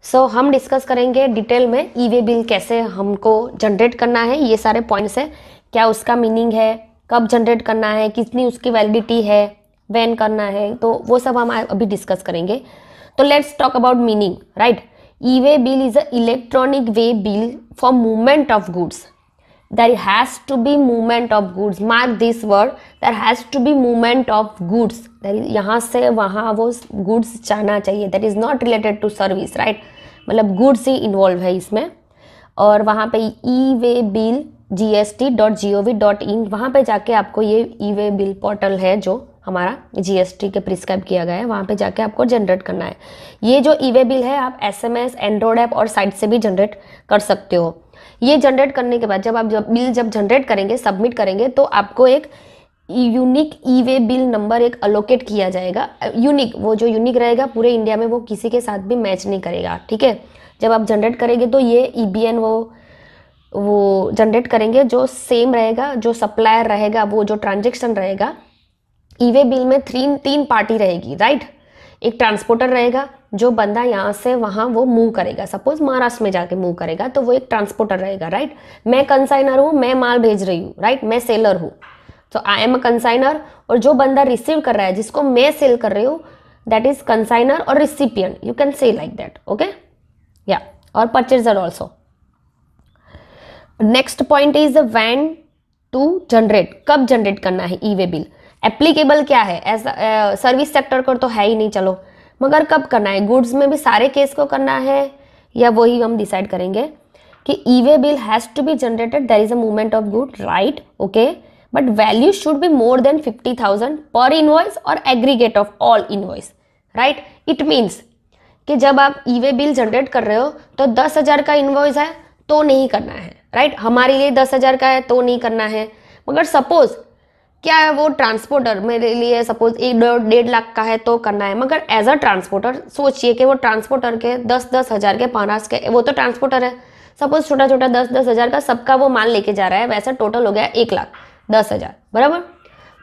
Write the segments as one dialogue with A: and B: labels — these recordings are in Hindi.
A: सो हम डिस्कस करेंगे डिटेल में ई वे बिल कैसे हमको जनरेट करना है, ये सारे पॉइंट्स है, क्या उसका मीनिंग है, कब जनरेट करना है, कितनी उसकी वैलिडिटी है, व्हेन करना है, तो वो सब हम अभी डिस्कस करेंगे। तो let's talk about meaning, right. E way bill is a electronic way bill for movement of goods. There has to be movement of goods. Mark this word. There has to be movement of goods. यहाँ से वहाँ वो goods जाना चाहिए. That is not related to service, right? मतलब goods ही involve है इसमें. और वहाँ पे e-way bill gst.gov.in वहाँ पे जाके आपको ये e-way bill पोर्टल है जो हमारा GST के प्रिस्क्राइब किया गया है, वहाँ पे जाके आपको जनरेट करना है। ये जो ई वे बिल है आप SMS, एंड्रॉयड ऐप और साइट से भी जनरेट कर सकते हो। ये जनरेट करने के बाद जब बिल जनरेट करेंगे, सबमिट करेंगे, तो आपको एक यूनिक ई वे बिल नंबर एक अलोकेट किया जाएगा। यूनिक, वो जो यूनिक रहेगा पूरे इंडिया में वो किसी के साथ भी मैच नहीं करेगा, ठीक है। जब आप जनरेट करेंगे तो ये EBN वो जनरेट करेंगे जो सेम रहेगा, जो सप्लायर रहेगा, वो जो ट्रांजेक्शन रहेगा। ई वे बिल में तीन पार्टी रहेगी, राइट। एक ट्रांसपोर्टर रहेगा, जो बंदा यहाँ से वहाँ वो मूव करेगा, सपोज महाराष्ट्र में जाके मूव करेगा तो वो एक ट्रांसपोर्टर रहेगा, राइट। मैं कंसाइनर हूँ, मैं माल भेज रही हूँ, राइट, मैं सेलर हूँ, तो आई एम अ कंसाइनर। और जो बंदा रिसीव कर रहा है, जिसको मैं सेल कर रही हूँ, दैट इज कंसाइनर और recipient, you can say like that, okay, yeah. और purchaser also. Next point is when to generate, कब जनरेट करना है ई वे बिल। एप्लीकेबल क्या है, ऐसा सर्विस सेक्टर को तो है ही नहीं, चलो, मगर कब करना है, गुड्स में भी सारे केस को करना है या वही हम डिसाइड करेंगे कि e way bill has to be generated, there is a movement of good, right, okay, but value should be more than 50,000 per invoice और aggregate of all invoice, right. It means कि जब आप ई वे बिल जनरेट कर रहे हो तो 10,000 का इनवॉइस है तो नहीं करना है, राइट। हमारे लिए 10,000 का है तो नहीं करना है। मगर सपोज क्या है, वो ट्रांसपोर्टर मेरे लिए सपोज 1-1.5 लाख का है तो करना है। मगर एज अ ट्रांसपोर्टर सोचिए कि वो ट्रांसपोर्टर के 10-10 हज़ार के 5 के, वो तो ट्रांसपोर्टर है, सपोज छोटा छोटा 10-10 हज़ार का सबका वो माल लेके जा रहा है, वैसा टोटल हो गया 1,10,000, बराबर।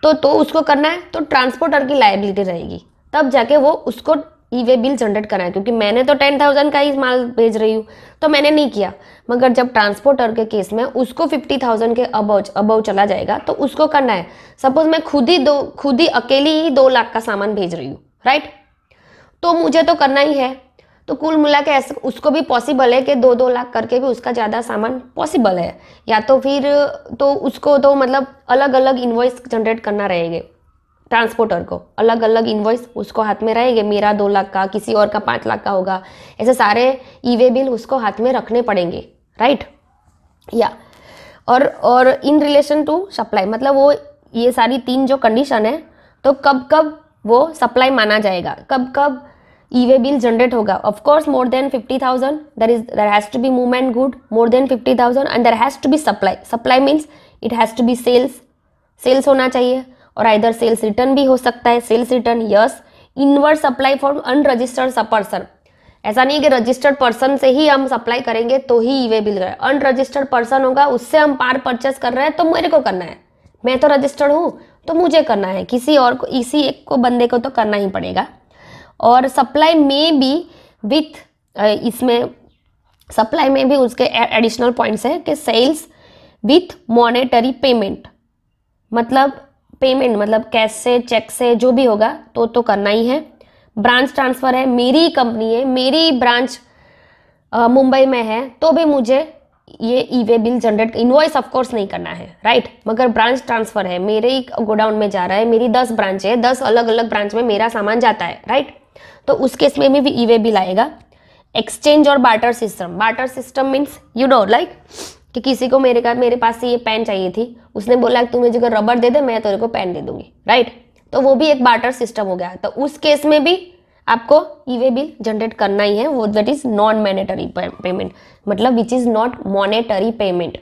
A: तो उसको करना है तो ट्रांसपोर्टर की लायबिलिटी रहेगी, तब जाके वो उसको ई वे बिल जनरेट करना है, क्योंकि मैंने तो 10,000 का ही माल भेज रही हूँ तो मैंने नहीं किया। मगर जब ट्रांसपोर्टर के केस में उसको 50,000 के अबव चला जाएगा तो उसको करना है। सपोज मैं खुद ही अकेली ही 2 लाख का सामान भेज रही हूँ, राइट, तो मुझे तो करना ही है। तो कुल मिला के ऐसे उसको भी पॉसिबल है कि 2-2 लाख करके भी उसका ज़्यादा सामान पॉसिबल है, या तो फिर तो उसको तो मतलब अलग अलग इन्वॉइस जनरेट करना रहेगा। ट्रांसपोर्टर को अलग अलग इनवॉइस उसको हाथ में रहेंगे, मेरा 2 लाख का, किसी और का 5 लाख का होगा, ऐसे सारे ई वे बिल उसको हाथ में रखने पड़ेंगे, राइट, या। और इन रिलेशन टू सप्लाई, मतलब वो ये सारी 3 जो कंडीशन है, तो कब कब वो सप्लाई माना जाएगा, कब कब ई वे बिल जनरेट होगा। Of course more than 50,000, there has to be movement good more than 50,000 and there has to be supply. Supply means it has to be sales होना चाहिए, और आइदर सेल्स रिटर्न भी हो सकता है, sales return, yes. Inward supply for unregistered person, ऐसा नहीं कि रजिस्टर्ड पर्सन से ही हम सप्लाई करेंगे तो ही ई वे बिल करें। अनरजिस्टर्ड पर्सन होगा, उससे हम पार परचेस कर रहे हैं तो मेरे को करना है, मैं तो रजिस्टर्ड हूँ तो मुझे करना है, किसी और को, इसी एक को बंदे को तो करना ही पड़ेगा। और सप्लाई में भी विथ इसमें सप्लाई में भी उसके एडिशनल पॉइंट्स है कि सेल्स विथ मॉनेटरी पेमेंट, मतलब पेमेंट मतलब कैश से, चेक से, जो भी होगा तो करना ही है। ब्रांच ट्रांसफर है, मेरी कंपनी है, मेरी ब्रांच मुंबई में है तो भी मुझे ये e way bill generate, invoice of course नहीं करना है, राइट। मगर ब्रांच ट्रांसफर है, मेरे ही गोडाउन में जा रहा है, मेरी 10 ब्रांच है, 10 अलग अलग ब्रांच में मेरा सामान जाता है, राइट, तो उस केस में भी ई वे बिल आएगा। एक्सचेंज और barter system means you know like कि किसी को मेरे पास से ये पेन चाहिए थी, उसने बोला कि तू मुझे अगर रबर दे दे मैं तेरे को पेन दे दूंगी, राइट, तो वो भी एक बार्टर सिस्टम हो गया। तो उस केस में भी आपको ई वे बिल जनरेट करना ही है, वो that is non monetary payment, मतलब which is not monetary payment.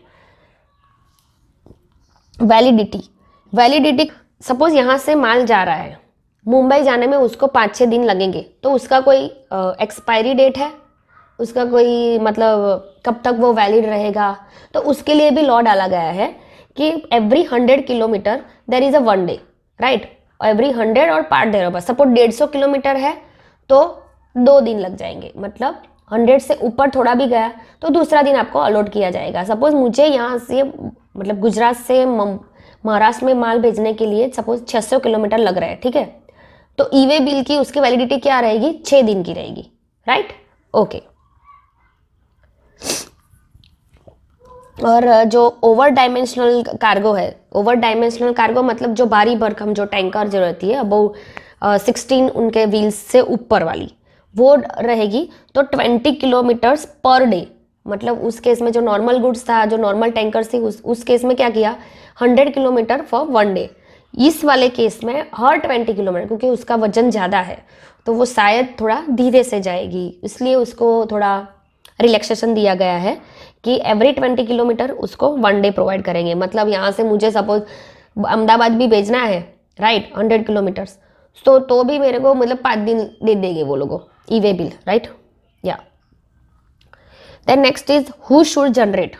A: Validity suppose यहाँ से माल जा रहा है, मुंबई जाने में उसको 5-6 दिन लगेंगे, तो उसका कोई एक्सपायरी डेट है, उसका कोई मतलब कब तक वो वैलिड रहेगा, तो उसके लिए भी लॉ डाला गया है कि every 100 kilometre there is a 1 day, right, every 100 और पार्ट देयर। सपोज 150 किलोमीटर है तो 2 दिन लग जाएंगे, मतलब 100 से ऊपर थोड़ा भी गया तो दूसरा दिन आपको अलॉट किया जाएगा। सपोज मुझे यहाँ से मतलब गुजरात से महाराष्ट्र में माल भेजने के लिए सपोज 600 किलोमीटर लग रहा है, ठीक है, तो ई वे बिल की उसकी वैलिडिटी क्या रहेगी, 6 दिन की रहेगी, राइट, ओके। और जो ओवर डायमेंशनल कार्गो है, ओवर डायमेंशनल कार्गो मतलब जो भारी भरकम जो टैंकर जो रहती है अबव 16 उनके व्हील्स से ऊपर वाली, वो रहेगी तो 20 किलोमीटर्स पर डे। मतलब उस केस में जो नॉर्मल गुड्स था, जो नॉर्मल टैंकर थी, उस केस में क्या किया, 100 किलोमीटर फॉर 1 डे। इस वाले केस में हर 20 किलोमीटर, क्योंकि उसका वजन ज़्यादा है तो वो शायद थोड़ा धीरे से जाएगी, इसलिए उसको थोड़ा रिलैक्सेशन दिया गया है कि एवरी 20 किलोमीटर उसको 1 डे प्रोवाइड करेंगे। मतलब यहाँ से मुझे सपोज अहमदाबाद भी भेजना है, राइट, 100 किलोमीटर्स, तो भी मेरे को मतलब 5 दिन दे देंगे वो लोगों e way bill, right, yeah. Then next is who should generate.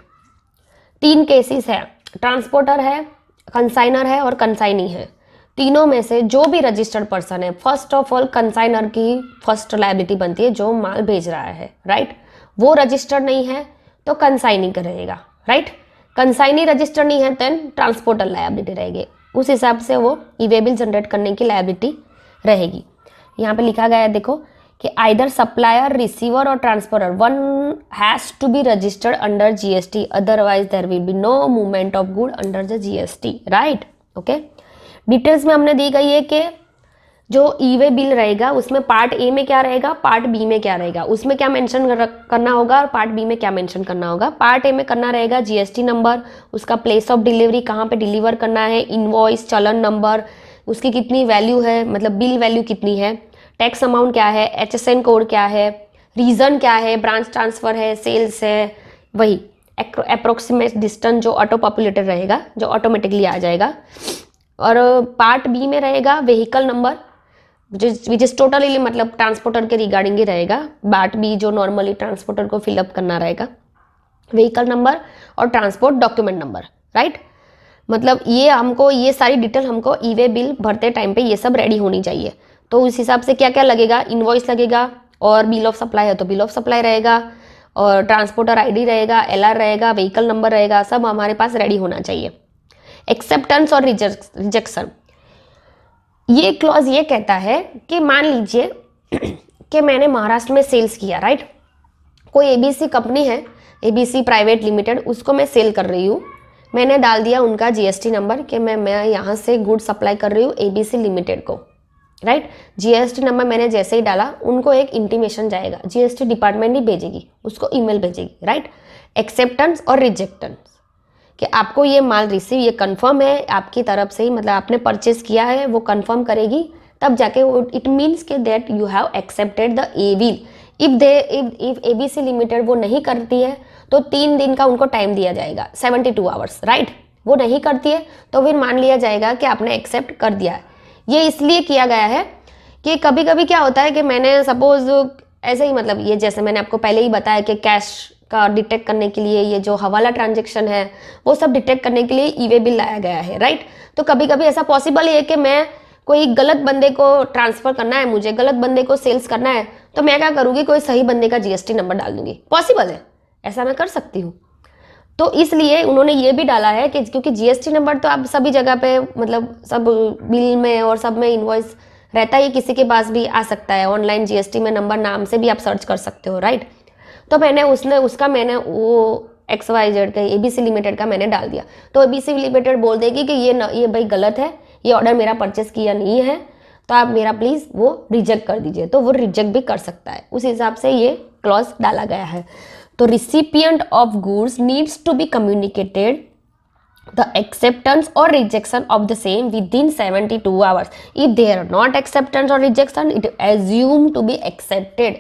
A: 3 cases है, ट्रांसपोर्टर है, कंसाइनर है और कंसाइनी है। तीनों में से जो भी रजिस्टर्ड पर्सन है, फर्स्ट ऑफ ऑल कंसाइनर की फर्स्ट लायबिलिटी बनती है, जो माल भेज रहा है, राइट, वो रजिस्टर्ड नहीं है तो कंसाइनी का रहेगा, राइट। कंसाइनी रजिस्टर्ड नहीं है देन ट्रांसपोर्टर लायबिलिटी रहेगी, उस हिसाब से वो ई वे बिल जनरेट करने की लायबिलिटी रहेगी। यहाँ पे लिखा गया है देखो कि आइदर सप्लायर, रिसीवर और transporter one has to be registered under GST, otherwise there will be no movement of good under the GST, right, okay. Details में हमने दी गई है कि जो ई वे बिल रहेगा उसमें पार्ट ए में क्या रहेगा, पार्ट बी में क्या रहेगा, उसमें क्या मेंशन करना होगा और पार्ट बी में क्या मेंशन करना होगा। पार्ट ए में करना रहेगा जीएसटी नंबर, उसका प्लेस ऑफ डिलीवरी, कहाँ पे डिलीवर करना है, इनवॉइस, चलन नंबर, उसकी कितनी वैल्यू है, मतलब बिल वैल्यू कितनी है, टैक्स अमाउंट क्या है, एचएसएन कोड क्या है, रीजन क्या है, ब्रांच ट्रांसफर है, सेल्स है, वही अप्रोक्सीमेट डिस्टेंस जो ऑटो पॉपुलेटेड रहेगा, जो ऑटोमेटिकली आ जाएगा। और पार्ट बी में रहेगा vehicle number, which is totally मतलब ट्रांसपोर्टर के रिगार्डिंग ही रहेगा। पार्ट बी जो नॉर्मली ट्रांसपोर्टर को फिलअप करना रहेगा, व्हीकल नंबर और ट्रांसपोर्ट डॉक्यूमेंट नंबर, राइट। मतलब ये हमको, ये सारी डिटेल हमको ई वे बिल भरते टाइम पे ये सब रेडी होनी चाहिए। तो उस हिसाब से क्या क्या लगेगा, इनवॉइस लगेगा, और बिल ऑफ सप्लाई है तो बिल ऑफ सप्लाई रहेगा, और ट्रांसपोर्टर आईडी रहेगा, एलआर रहेगा, व्हीकल नंबर रहेगा, सब हमारे पास रेडी होना चाहिए। एक्सेप्टेंस और रिजेक्शन, ये क्लॉज ये कहता है कि मान लीजिए कि मैंने महाराष्ट्र में सेल्स किया, राइट, कोई एबीसी कंपनी है, एबीसी प्राइवेट लिमिटेड, उसको मैं सेल कर रही हूँ, मैंने डाल दिया उनका जीएसटी नंबर कि मैं यहाँ से गुड सप्लाई कर रही हूँ एबीसी लिमिटेड को, राइट। जीएसटी नंबर मैंने जैसे ही डाला उनको एक इंटीमेशन जाएगा, जीएसटी डिपार्टमेंट ही भेजेगी, उसको ईमेल भेजेगी, राइट। एक्सेप्टेंस और रिजेक्टेंस, कि आपको ये माल रिसीव, ये कंफर्म है आपकी तरफ से ही, मतलब आपने परचेज किया है, वो कंफर्म करेगी, तब जाके इट मीन्स के that you have accepted the A bill. If ABC limited वो नहीं करती है तो 3 दिन का उनको टाइम दिया जाएगा, 72 आवर्स, राइट। वो नहीं करती है तो फिर मान लिया जाएगा कि आपने एक्सेप्ट कर दिया है। ये इसलिए किया गया है कि कभी कभी क्या होता है कि मैंने सपोज ऐसे ही, मतलब ये जैसे मैंने आपको पहले ही बताया कि कैश का डिटेक्ट करने के लिए ये जो हवाला ट्रांजैक्शन है वो सब डिटेक्ट करने के लिए ई वे बिल लाया गया है, राइट। तो कभी कभी ऐसा पॉसिबल है कि मैं कोई गलत बंदे को ट्रांसफर करना है, मुझे गलत बंदे को सेल्स करना है, तो मैं क्या करूँगी, कोई सही बंदे का जीएसटी नंबर डाल दूंगी। पॉसिबल है, ऐसा मैं कर सकती हूँ। तो इसलिए उन्होंने ये भी डाला है कि क्योंकि जीएसटी नंबर तो आप सभी जगह पे, मतलब सब बिल में और सब में इनवॉइस रहता है, किसी के पास भी आ सकता है, ऑनलाइन जीएसटी में नंबर नाम से भी आप सर्च कर सकते हो, राइट। तो मैंने मैंने वो XYZ का एबीसी लिमिटेड का मैंने डाल दिया, तो एबीसी लिमिटेड बोल देगी कि ये भाई गलत है, ये ऑर्डर मेरा परचेस किया नहीं है, तो आप मेरा प्लीज़ वो रिजेक्ट कर दीजिए, तो वो रिजेक्ट भी कर सकता है। उस हिसाब से ये क्लॉज डाला गया है। तो recipient of goods needs to be communicated the acceptance or rejection of the same within 72 hours. If there are not acceptance or rejection, it assumed to be accepted,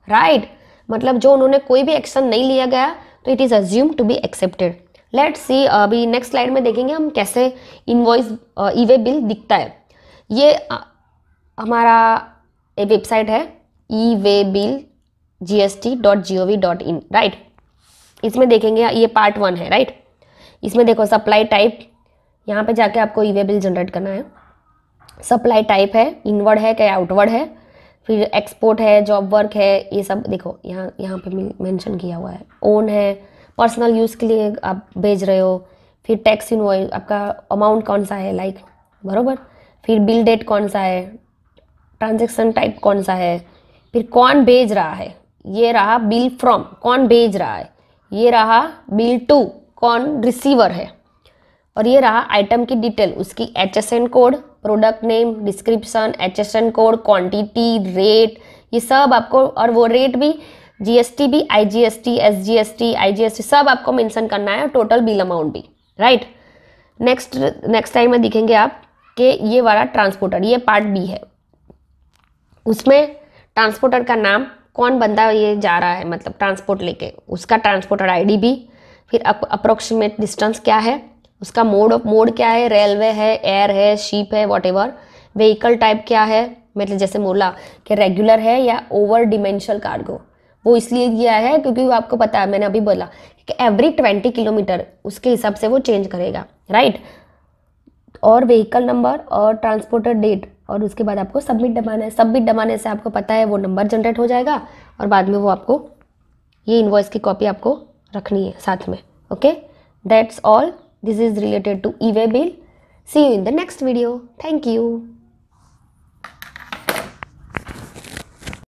A: right? मतलब जो उन्होंने कोई भी एक्शन नहीं लिया गया तो it is assumed to be accepted. Let's see, अभी नेक्स्ट स्लाइड में देखेंगे हम कैसे इनवॉइस ई वे बिल दिखता है। ये हमारा एक वेबसाइट है eWayBillGST.gov.in, राइट। इसमें देखेंगे, ये पार्ट 1 है, राइट। इसमें देखो सप्लाई टाइप, यहाँ पे जाके आपको ई वे बिल जनरेट करना है। सप्लाई टाइप है, इनवर्ड है क्या आउटवर्ड है, फिर एक्सपोर्ट है, जॉब वर्क है, ये सब देखो यहाँ यहाँ पे मेंशन किया हुआ है। ओन है, पर्सनल यूज़ के लिए आप भेज रहे हो। फिर टैक्स इनवॉइस, आपका अमाउंट कौन सा है, लाइक बरोबर। फिर बिल डेट कौन सा है, ट्रांजेक्शन टाइप कौन सा है, फिर कौन भेज रहा है, ये रहा बिल फ्रॉम, कौन भेज रहा है, ये रहा बिल टू, कौन रिसीवर है, और ये रहा आइटम की डिटेल, उसकी HSN code, product name, description, HSN code, quantity, rate, ये सब आपको, और वो रेट भी GST भी, IGST, SGST, IGST सब आपको मेंशन करना है, टोटल बिल अमाउंट भी, राइट। नेक्स्ट टाइम में दिखेंगे आप कि ये वाला ट्रांसपोर्टर, ये पार्ट बी है, उसमें ट्रांसपोर्टर का नाम, कौन बंदा ये जा रहा है मतलब ट्रांसपोर्ट लेके, उसका ट्रांसपोर्टर ID भी, फिर अप्रोक्सीमेट डिस्टेंस क्या है, उसका मोड क्या है, रेलवे है, एयर है, शिप है, वॉटेवर, व्हीकल टाइप क्या है, मतलब जैसे बोला कि रेगुलर है या ओवर डिमेंशनल कार्गो, वो इसलिए दिया है क्योंकि वो आपको पता है, मैंने अभी बोला कि एवरी 20 किलोमीटर उसके हिसाब से वो चेंज करेगा, राइट। और व्हीकल नंबर और ट्रांसपोर्टर डेट, और उसके बाद आपको सबमिट दबाना है। सबमिट दबाने से आपको पता है वो नंबर जनरेट हो जाएगा, और बाद में वो आपको ये इनवॉइस की कॉपी आपको रखनी है साथ में। Okay, that's all, this is related to e way bill. See you in the next video, thank you.